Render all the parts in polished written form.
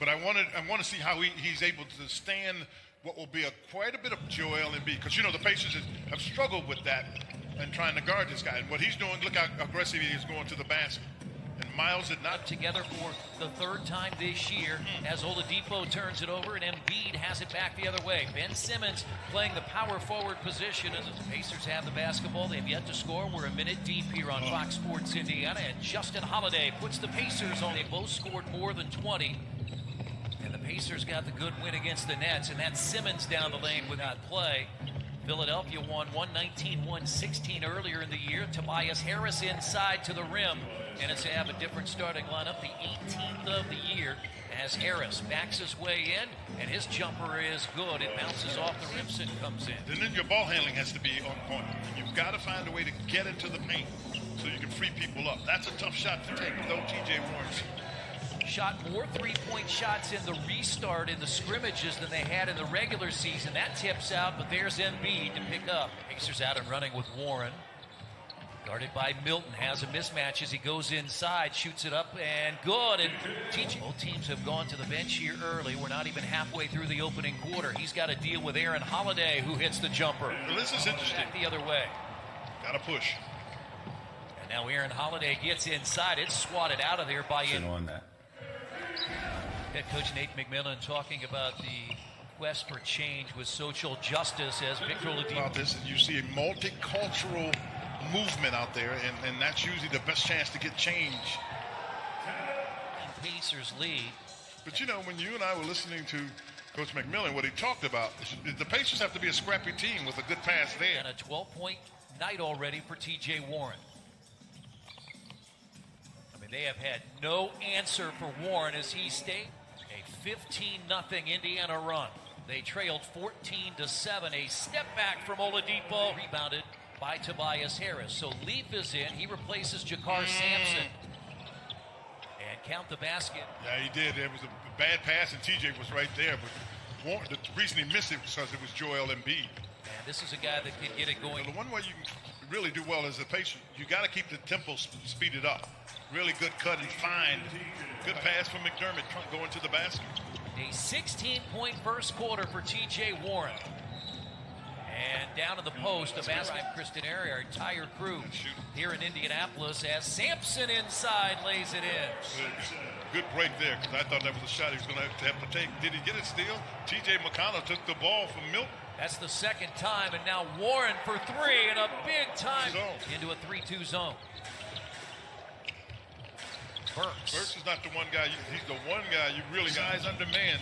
But I want to see how he's able to stand what will be quite a bit of Joel Embiid, because the Pacers have struggled with that and trying to guard this guy. And what he's doing, look how aggressive he is going to the basket. And Miles did not. Together for the third time this year as Oladipo turns it over and Embiid has it back the other way. Ben Simmons playing the power forward position as the Pacers have the basketball. They've yet to score. We're a minute deep here on Fox Sports Indiana, and Justin Holiday puts the Pacers on. They both scored more than 20. And the Pacers got the good win against the Nets, and that's Simmons down the lane without play. Philadelphia won 119-116 earlier in the year. Tobias Harris inside to the rim, and it's to have a different starting lineup, the 18th of the year, as Harris backs his way in, and his jumper is good. It bounces off the rim and comes in. And then your ball handling has to be on point. You've got to find a way to get into the paint so you can free people up. That's a tough shot to take, though T.J. Warren's shot more three-point shots in the restart in the scrimmages than they had in the regular season. That tips out, but there's Embiid to pick up. Pacers out and running with Warren. Guarded by Milton, has a mismatch as he goes inside, shoots it up, and good. And both teams have gone to the bench here early. We're not even halfway through the opening quarter. He's got to deal with Aaron Holiday, who hits the jumper. Well, this is interesting. Back the other way. Got to push. And now Aaron Holiday gets inside. It's swatted out of there by on that. Head coach Nate McMillan talking about the quest for change with social justice as Victor Oladipo. About this, you see a multicultural movement out there, and that's usually the best chance to get change. And Pacers lead. But when you and I were listening to Coach McMillan, what he talked about is the Pacers have to be a scrappy team with a good pass there. And a 12-point night already for T.J. Warren. They have had no answer for Warren as he stayed. A 15-0 Indiana run. They trailed 14-7. A step back from Oladipo. Rebounded by Tobias Harris. So Leaf is in. He replaces Jakar Sampson. And count the basket. Yeah, he did. It was a bad pass, and TJ was right there. But Warren, the reason he missed it was because it was Joel Embiid. And this is a guy that can get it going. The one way you can really do well as a patient, you got to keep the tempo speeded up. Really good cut and find. Good pass from McDermott going to the basket. A 16-point first quarter for T.J. Warren. And down to the post, the basket. Kristen Airy, our entire crew here in Indianapolis, as Sampson inside lays it in. Good break there, because I thought that was a shot he was going to have to take. Did he get it still? T.J. McConnell took the ball from Milton. That's the second time, and now Warren for three in a big time into a 3-2 zone. Burks is not the one guy. He's the one guy you really guys under man.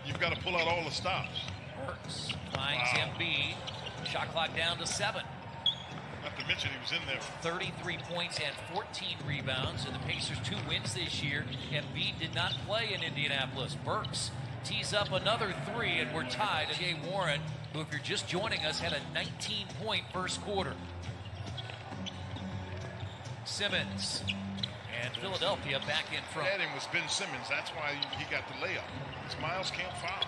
You've got to pull out all the stops. Burks finds Embiid. Shot clock down to 7. Not to mention he was in there. 33 points and 14 rebounds. And the Pacers 2 wins this year. Embiid did not play in Indianapolis. Burks tees up another 3, and we're tied. Jay Warren, who, if you're just joining us, had a 19-point first quarter. Simmons. And Philadelphia back in front. That was Ben Simmons. That's why he got the layup. Because Miles can't foul.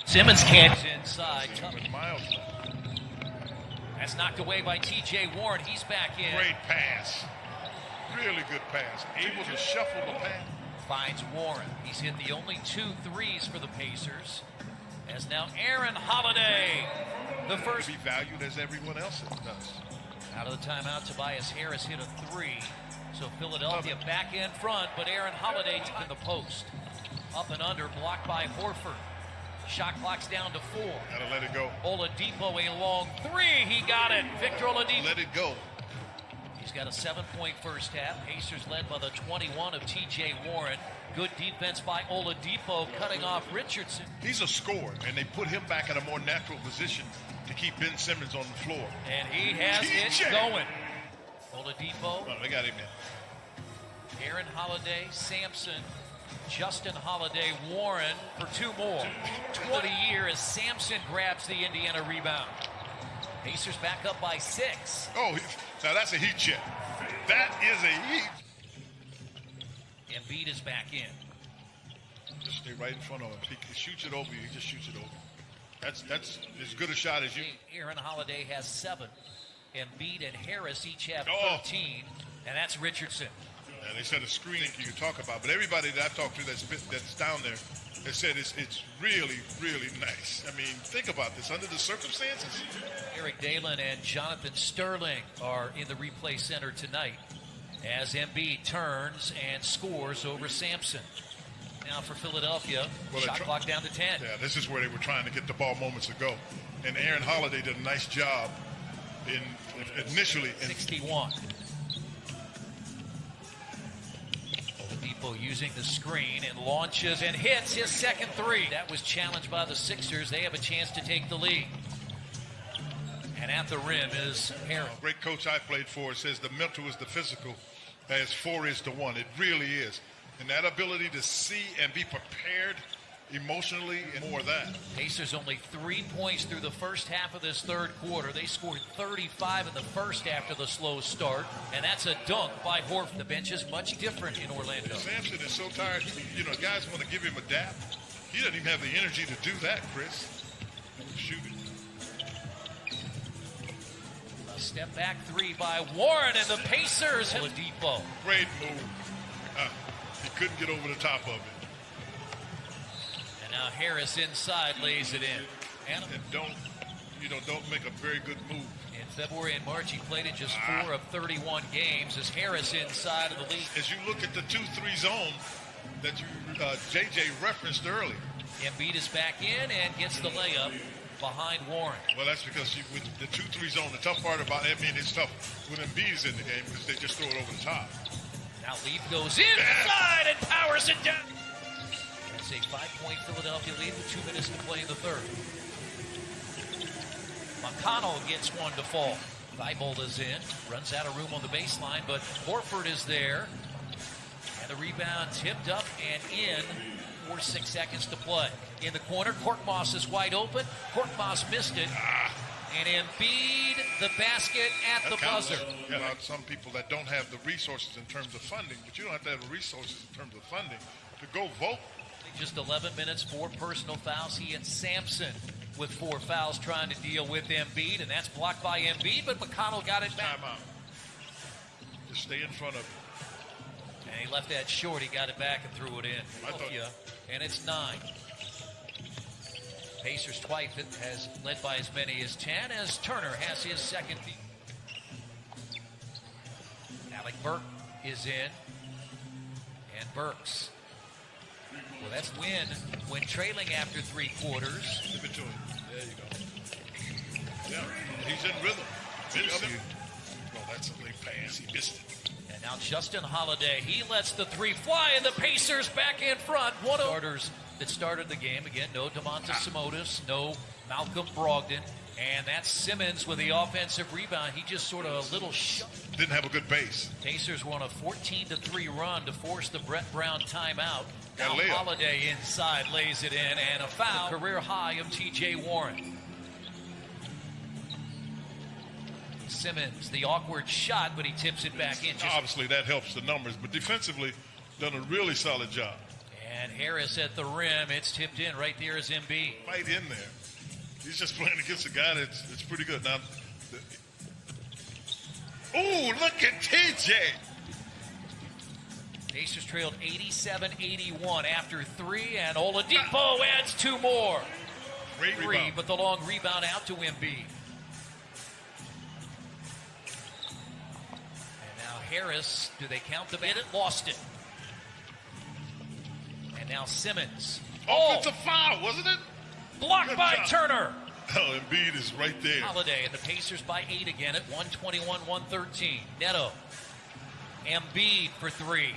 Simmons can't. Inside. With Miles left. That's knocked away by T.J. Warren. He's back in. Great pass. Really good pass. Able to shuffle the pass. Finds Warren. He's hit the only 2 threes for the Pacers. As now Aaron Holiday. The first. To be valued as everyone else does. Out of the timeout, Tobias Harris hit a 3. So Philadelphia back in front, but Aaron Holiday in the post. Up and under, blocked by Horford. Shot clock's down to 4. Gotta let it go. Oladipo, a long 3. He got it. Victor Oladipo. Let it go. He's got a 7-point first half. Pacers led by the 21 of T.J. Warren. Good defense by Oladipo, cutting off Richardson. He's a scorer, and they put him back in a more natural position to keep Ben Simmons on the floor. And he has it going. Oladipo. Oh, they got him in. Aaron Holiday, Sampson, Justin Holiday, Warren for 2 more. 20 year as Sampson grabs the Indiana rebound. Pacers back up by 6. Oh, now that's a heat check. That is a heat. Embiid is back in. Just stay right in front of him. If he shoots it over you, he just shoots it over. That's as good a shot as you. Aaron Holiday has 7. Embiid and Harris each have 13. And that's Richardson. And they said a screening you talk about, but everybody that I've talked to that's down there, they said it's really, really nice. I mean, think about this under the circumstances. Eric Dalen and Jonathan Sterling are in the replay center tonight as Embiid turns and scores over Sampson. Now for Philadelphia, shot clock down to 10. Yeah, this is where they were trying to get the ball moments ago. And Aaron Holiday did a nice job initially. 61. Oladipo using the screen and launches and hits his second three. That was challenged by the Sixers. They have a chance to take the lead. And at the rim is Harris. Great coach I played for says the mental is the physical as 4 is to 1. It really is. And that ability to see and be prepared emotionally and more of that. Pacers only 3 points through the first half of this third quarter. They scored 35 in the first after the slow start, and that's a dunk by Horford. The bench is much different in Orlando. Sampson is so tired. You know, guys want to give him a dap. He doesn't even have the energy to do that, Chris. Shoot it. A step back three by Warren, and the Pacers. Oladipo. Great move. He couldn't get over the top of it. And now Harris inside lays it in. And don't make a very good move. In February and March, he played in just 4 of 31 games as Harris inside of the league. As you look at the 2-3 zone that JJ referenced earlier. Embiid is back in and gets the layup behind Warren. Well, that's because with the 2-3 zone, the tough part about it, I mean, it's tough when Embiid's in the game because they just throw it over the top. Now Leaf goes inside and powers it down. That's a 5-point Philadelphia lead with 2 minutes to play in the third. McConnell gets one to fall. Thibault is in, runs out of room on the baseline, but Horford is there. And the rebound tipped up and in. 4-6 seconds to play. In the corner, Korkmaz is wide open. Korkmaz missed it. And Embiid, the basket at the buzzer. Yeah, some people that don't have the resources in terms of funding, but you don't have to have the resources in terms of funding to go vote. Just 11 minutes, 4 personal fouls. He and Sampson with 4 fouls trying to deal with Embiid, and that's blocked by Embiid, but McConnell got it back. Timeout. Just stay in front of him. And he left that short. He got it back and threw it in. And it's 9. Pacers twice has led by as many as 10 as Turner has his second beat. Alec Burke is in. And Burks. Well, that's when trailing after 3 quarters. Give it to him. There you go. Yeah, he's in rhythm. Well, that's a late pass. He missed it. And now Justin Holiday, he lets the 3 fly, and the Pacers back in front. One of the starters that started the game. Again, no Domantas Sabonis, no Malcolm Brogdon. And that's Simmons with the offensive rebound. He just sort of a little didn't have a good base. Pacers won a 14-3 run to force the Brett Brown timeout. Now layup. Holiday inside lays it in, and a foul. Career high of T.J. Warren. Simmons, the awkward shot, but he tips it back in. Obviously, that helps the numbers, but defensively, done a really solid job. And Harris at the rim. It's tipped in. Right there is Embiid. Right in there. He's just playing against a guy that's pretty good. Now, look at TJ. Pacers trailed 87-81 after 3, and Oladipo adds 2 more. Great 3, rebound. but the long rebound out to Embiid. And now Harris, do they count the bid? It lost it. And now Simmons. Offensive foul, wasn't it? Blocked by Turner. Oh, Embiid is right there. Holiday and the Pacers by 8 again at 121-113. Neto. Embiid for 3.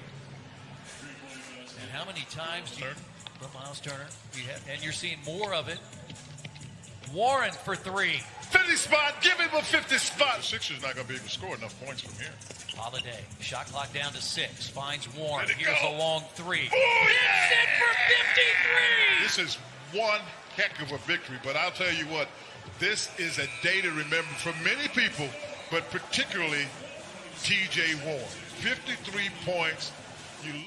And how many times do you... Miles Turner. And you're seeing more of it. Warren for 3. 50 spot. Give him a 50 spot. Sixers not going to be able to score enough points from here. Holiday. Shot clock down to 6. Finds Warren. Let it Here's go. a long 3. Oh, yeah! Set for 53! This is one heck of a victory, but I'll tell you what, this is a day to remember for many people, but particularly T.J. Warren. 53 points. You